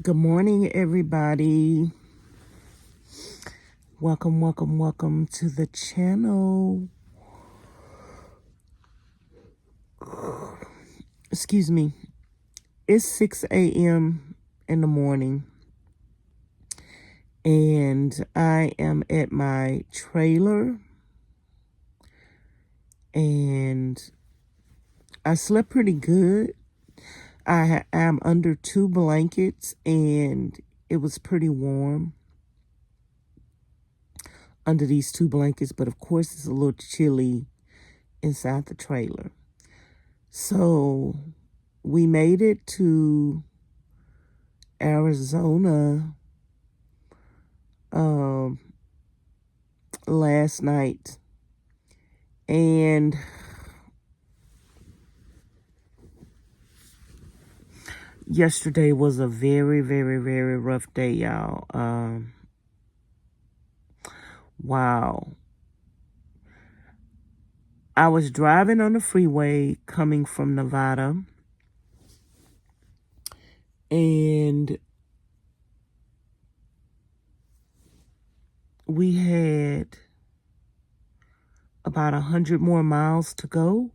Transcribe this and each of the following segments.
Good morning, everybody. Welcome to the channel. Excuse me. It's 6 a.m. in the morning, and I am at my trailer, and I slept pretty good. I am under 2 blankets, and it was pretty warm under these 2 blankets, but of course it's a little chilly inside the trailer. So we made it to Arizona last night, and yesterday was a very rough day, y'all. Wow. I was driving on the freeway coming from Nevada, and we had about 100 more miles to go.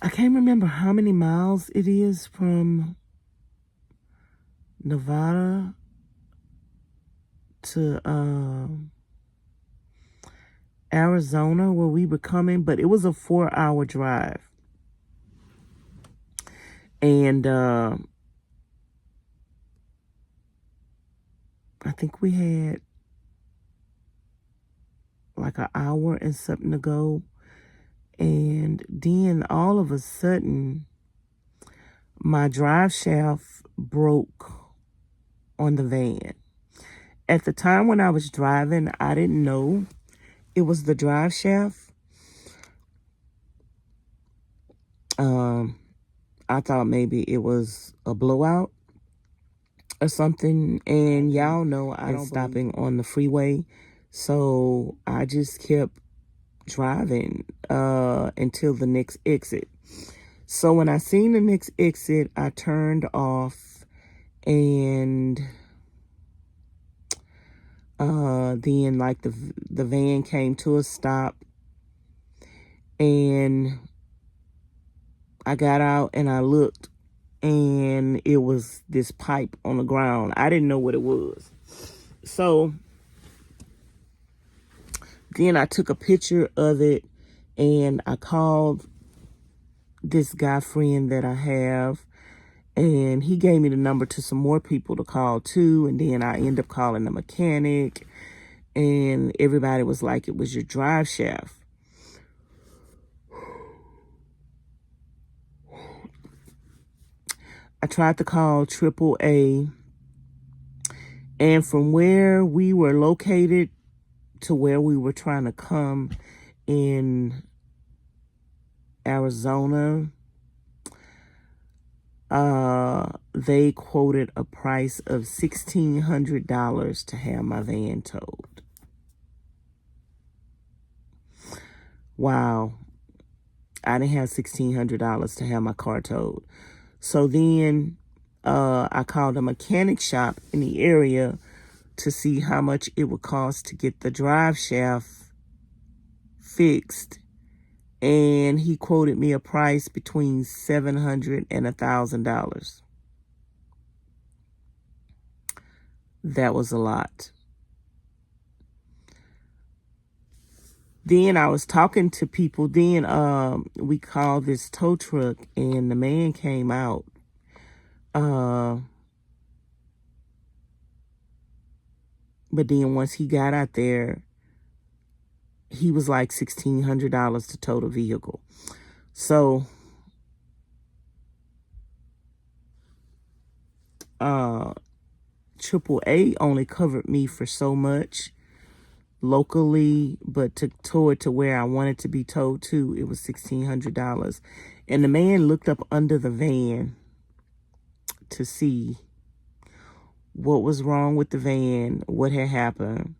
I can't remember how many miles it is from Nevada to Arizona where we were coming, but it was a 4-hour drive. And I think we had like an hour and something to go. And then all of a sudden, my drive shaft broke on the van. At the time when I was driving, I didn't know it was the drive shaft. I thought maybe it was a blowout or something. And y'all know I don't stopping on the freeway. So I just kept driving until the next exit. So when I seen the next exit, I turned off, and then like the van came to a stop, and I got out and I looked, and it was this pipe on the ground. I didn't know what it was. So then I took a picture of it, and I called this guy friend that I have, and he gave me the number to some more people to call too. And then I ended up calling the mechanic, and everybody was like, it was your drive shaft. I tried to call AAA, and from where we were located to where we were trying to come in Arizona, they quoted a price of $1,600 to have my van towed. Wow. I didn't have $1,600 to have my car towed. So then I called a mechanic shop in the area to see how much it would cost to get the drive shaft fixed. And he quoted me a price between $700 and $1,000. That was a lot. Then I was talking to people. Then we called this tow truck, and the man came out. But then once he got out there, he was like $1,600 to tow the vehicle. So AAA only covered me for so much locally, but to tow it to where I wanted to be towed to, it was $1,600. And the man looked up under the van to see what was wrong with the van, what had happened.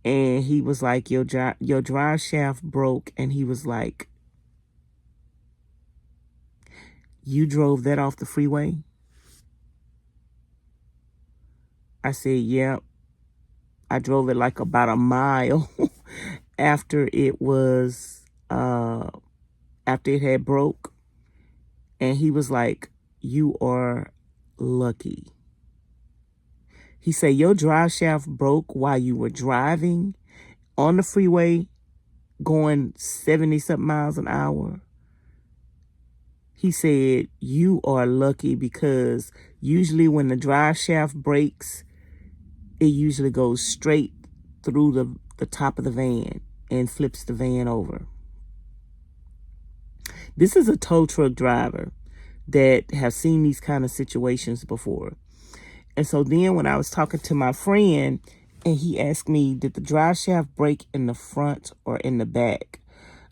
And he was like, your drive shaft broke. And he was like, You drove that off the freeway? I said, yep. I drove it like about a mile after it was, after it had broke. And he was like, you are lucky. He said, your drive shaft broke while you were driving on the freeway going 70-something miles an hour. He said, you are lucky, because usually when the drive shaft breaks, it usually goes straight through the top of the van and flips the van over. This is a tow truck driver that have seen these kind of situations before. And so then when I was talking to my friend and he asked me, did the drive shaft break in the front or in the back?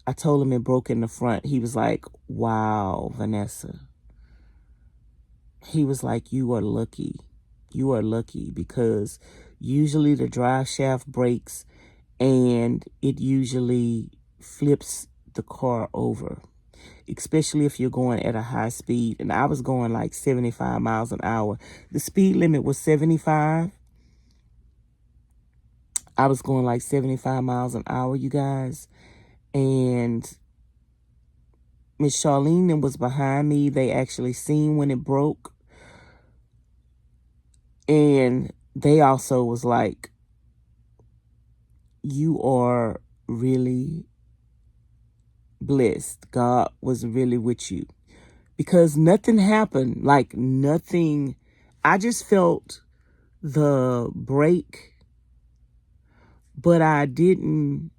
I told him it broke in the front. He was like, wow, Vanessa. He was like, you are lucky. You are lucky, because usually the drive shaft breaks and it usually flips the car over, especially if you're going at a high speed. And I was going like 75 miles an hour. The speed limit was 75. I was going like 75 miles an hour, you guys. And Miss Charlene was behind me. They actually seen when it broke. And they also was like, you are really blessed. God was really with you. Because nothing happened. Like nothing. I just felt the brake, but I didn't.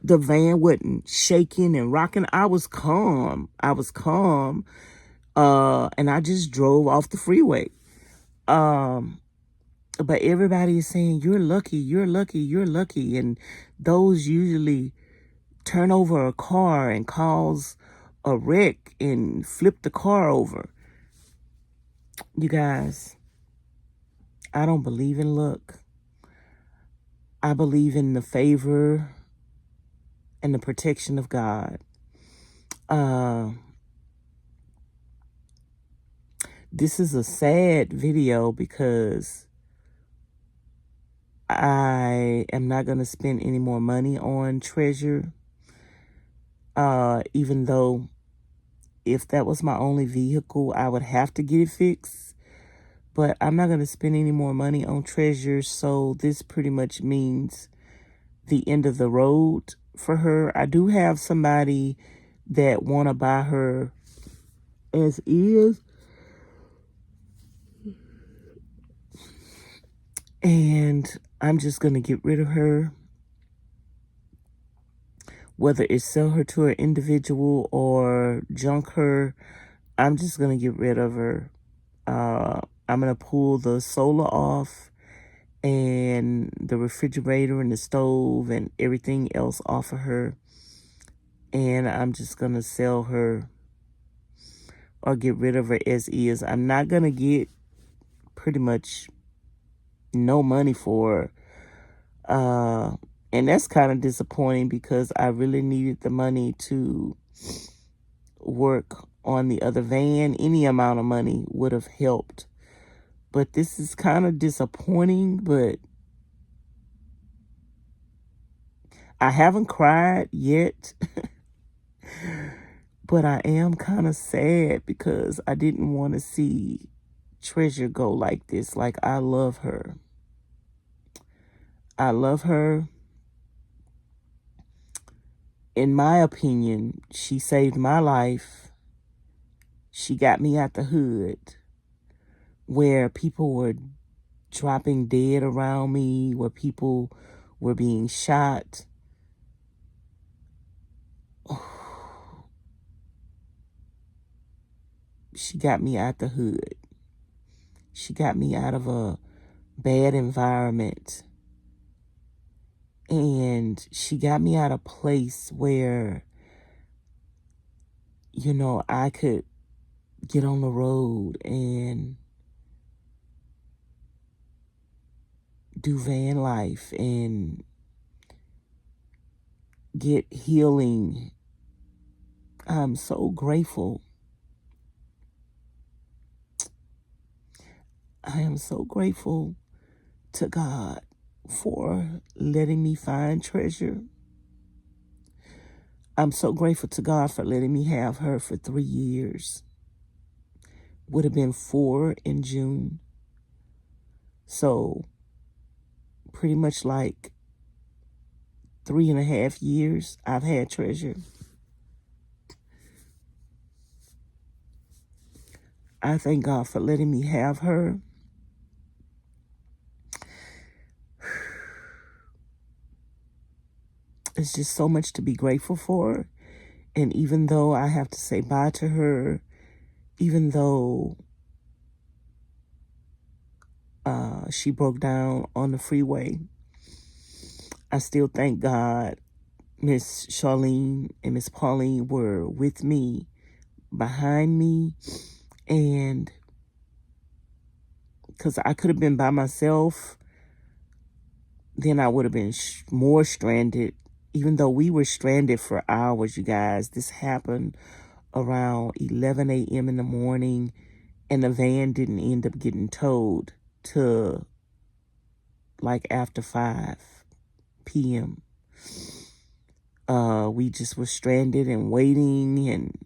The van wasn't shaking and rocking. I was calm. I was calm. And I just drove off the freeway. But everybody is saying, you're lucky, you're lucky, you're lucky. And those usually turn over a car and cause a wreck and flip the car over. You guys, I don't believe in luck. I believe in the favor and the protection of God. This is a sad video because I am not going to spend any more money on Treasure. Even though if that was my only vehicle, I would have to get it fixed. But I'm not going to spend any more money on Treasure. So this pretty much means the end of the road for her. I do have somebody that want to buy her as is. And I'm just going to get rid of her. Whether it's sell her to an individual or junk her, I'm just going to get rid of her. I'm going to pull the solar off and the refrigerator and the stove and everything else off of her. And I'm just going to sell her or get rid of her as is. I'm not going to get pretty much no money for her. And that's kind of disappointing because I really needed the money to work on the other van. Any amount of money would have helped. But this is kind of disappointing, but I haven't cried yet. But I am kind of sad because I didn't want to see Treasure go like this. Like, I love her. I love her. In my opinion, she saved my life. She got me out the hood where people were dropping dead around me, where people were being shot. She got me out the hood. She got me out of a bad environment. And she got me out of a place where, you know, I could get on the road and do van life and get healing. I'm so grateful I am so grateful to God for letting me find treasure. I'm so grateful to God for letting me have her for 3 years. Would have been 4 in June. So pretty much like 3.5 years I've had treasure. I thank God for letting me have her. It's just so much to be grateful for. And even though I have to say bye to her, even though she broke down on the freeway, I still thank God Miss Charlene and Miss Pauline were with me, behind me, and because I could have been by myself, then I would have been more stranded. Even though we were stranded for hours, you guys, this happened around 11 a.m. in the morning, and the van didn't end up getting towed till like after 5 p.m. We just were stranded and waiting and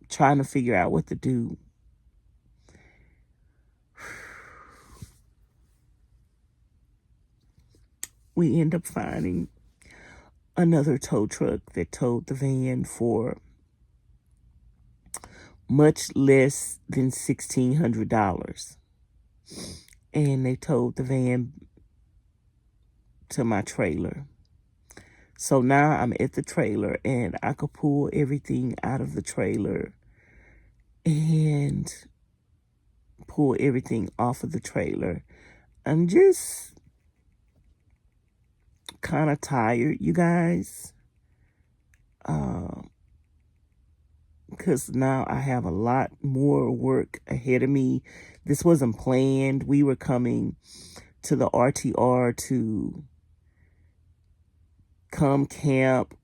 trying to figure out what to do. We end up finding another tow truck that towed the van for much less than $1,600. And they towed the van to my trailer. So now I'm at the trailer and I could pull everything out of the trailer and pull everything off of the trailer. I'm just kind of tired, you guys. Because now I have a lot more work ahead of me. This wasn't planned. We were coming to the RTR to come camp,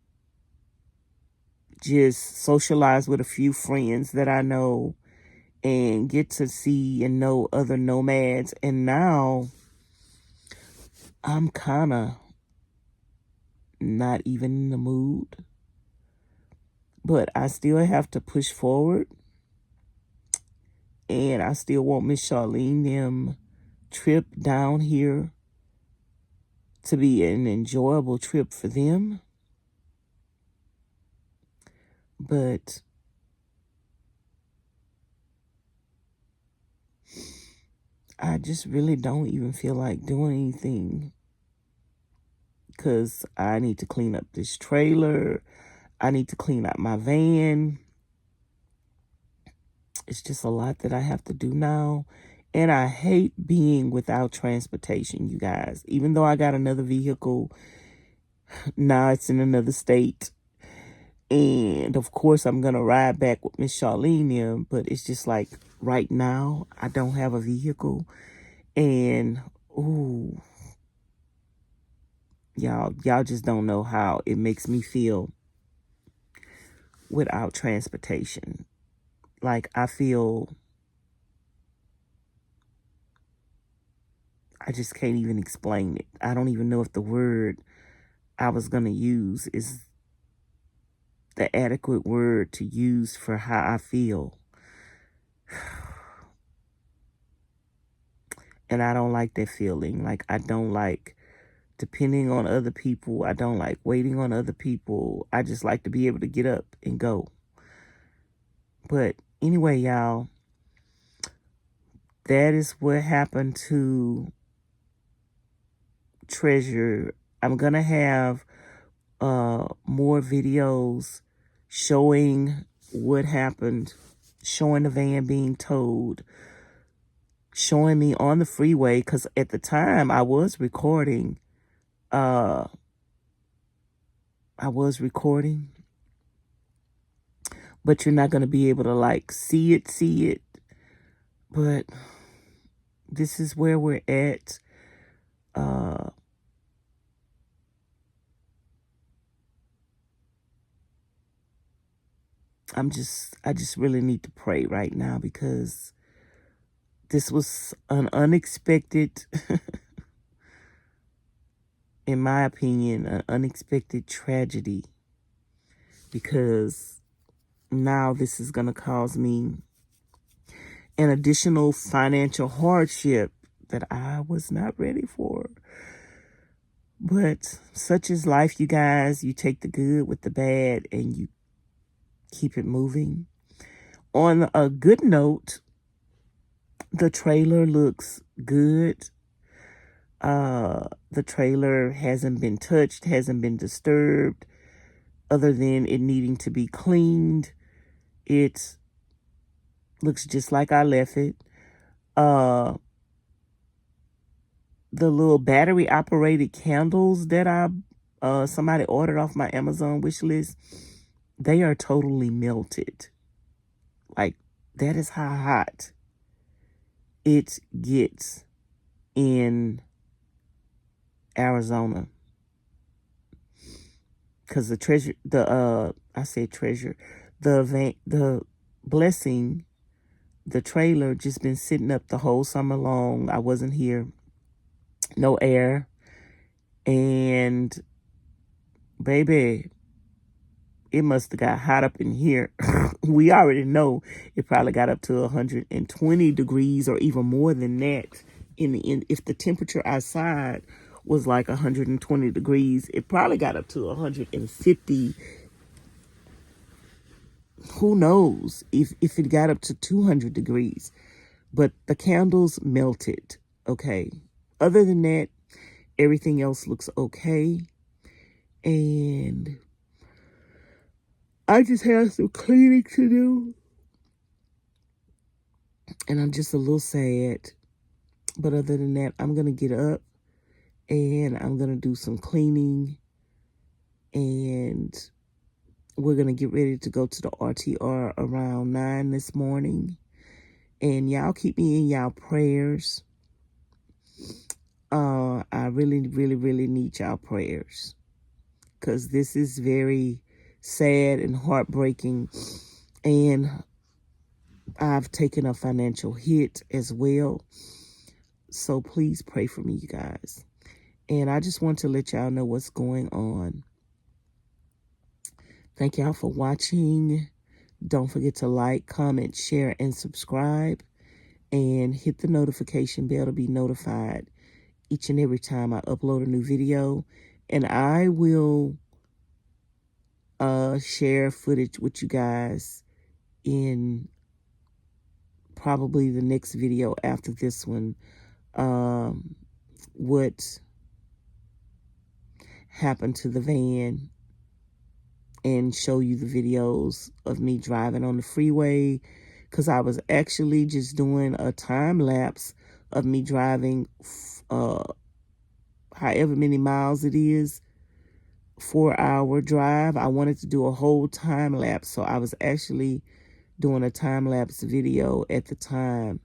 just socialize with a few friends that I know, and get to see and know other nomads. And now I'm kind of not even in the mood. But I still have to push forward. And I still want Miss Charlene them trip down here to be an enjoyable trip for them. But I just really don't even feel like doing anything, because I need to clean up this trailer. I need to clean out my van. It's just a lot that I have to do now. And I hate being without transportation, you guys. Even though I got another vehicle, now it's in another state. And of course, I'm going to ride back with Miss Charlene them. But it's just like right now, I don't have a vehicle. And, ooh, y'all just don't know how it makes me feel without transportation. Like, I just can't even explain it. I don't even know if the word I was going to use is the adequate word to use for how I feel. And I don't like that feeling. Like, I don't like depending on other people. I don't like waiting on other people. I just like to be able to get up and go. But anyway, y'all, that is what happened to Treasure. I'm going to have more videos showing what happened, showing the van being towed, showing me on the freeway, because at the time I was recording. But you're not going to be able to like see it. But this is where we're at. I just really need to pray right now, because This was an unexpected, in my opinion, an unexpected tragedy, because now this is going to cause me an additional financial hardship that I was not ready for. But such is life, you guys. You take the good with the bad and you keep it moving. On a good note, the trailer looks good. The trailer hasn't been touched, hasn't been disturbed, other than it needing to be cleaned. It looks just like I left it. The little battery operated candles that somebody ordered off my Amazon wish list, they are totally melted. Like, that is how hot it gets in Arizona. Because the blessing, the trailer just been sitting up the whole summer long. I wasn't here. No air. And baby, it must have got hot up in here. We already know it probably got up to 120 degrees or even more than that. If the temperature outside was like 120 degrees, it probably got up to 150. Who knows if it got up to 200 degrees. But the candles melted, okay? Other than that, everything else looks okay. And I just have some cleaning to do. And I'm just a little sad. But other than that, I'm going to get up and I'm going to do some cleaning. And we're going to get ready to go to the RTR around 9 this morning. And y'all keep me in y'all prayers. I really, really, really need y'all prayers. Because this is very sad and heartbreaking. And I've taken a financial hit as well. So please pray for me, you guys. And I just want to let y'all know what's going on. Thank y'all for watching. Don't forget to like, comment, share, and subscribe. And hit the notification bell to be notified each and every time I upload a new video. And I will share footage with you guys in probably the next video after this one. What happened to the van, and show you the videos of me driving on the freeway, because I was actually just doing a time lapse of me driving however many miles it is, 4-hour drive. I wanted to do a whole time lapse, so I was actually doing a time lapse video at the time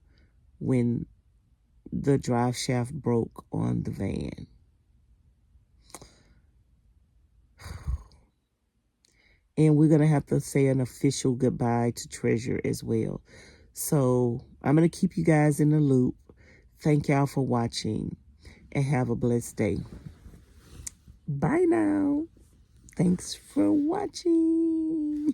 when the drive shaft broke on the van. And we're going to have to say an official goodbye to Treasure as well. So I'm going to keep you guys in the loop. Thank y'all for watching and have a blessed day. Bye now. Thanks for watching.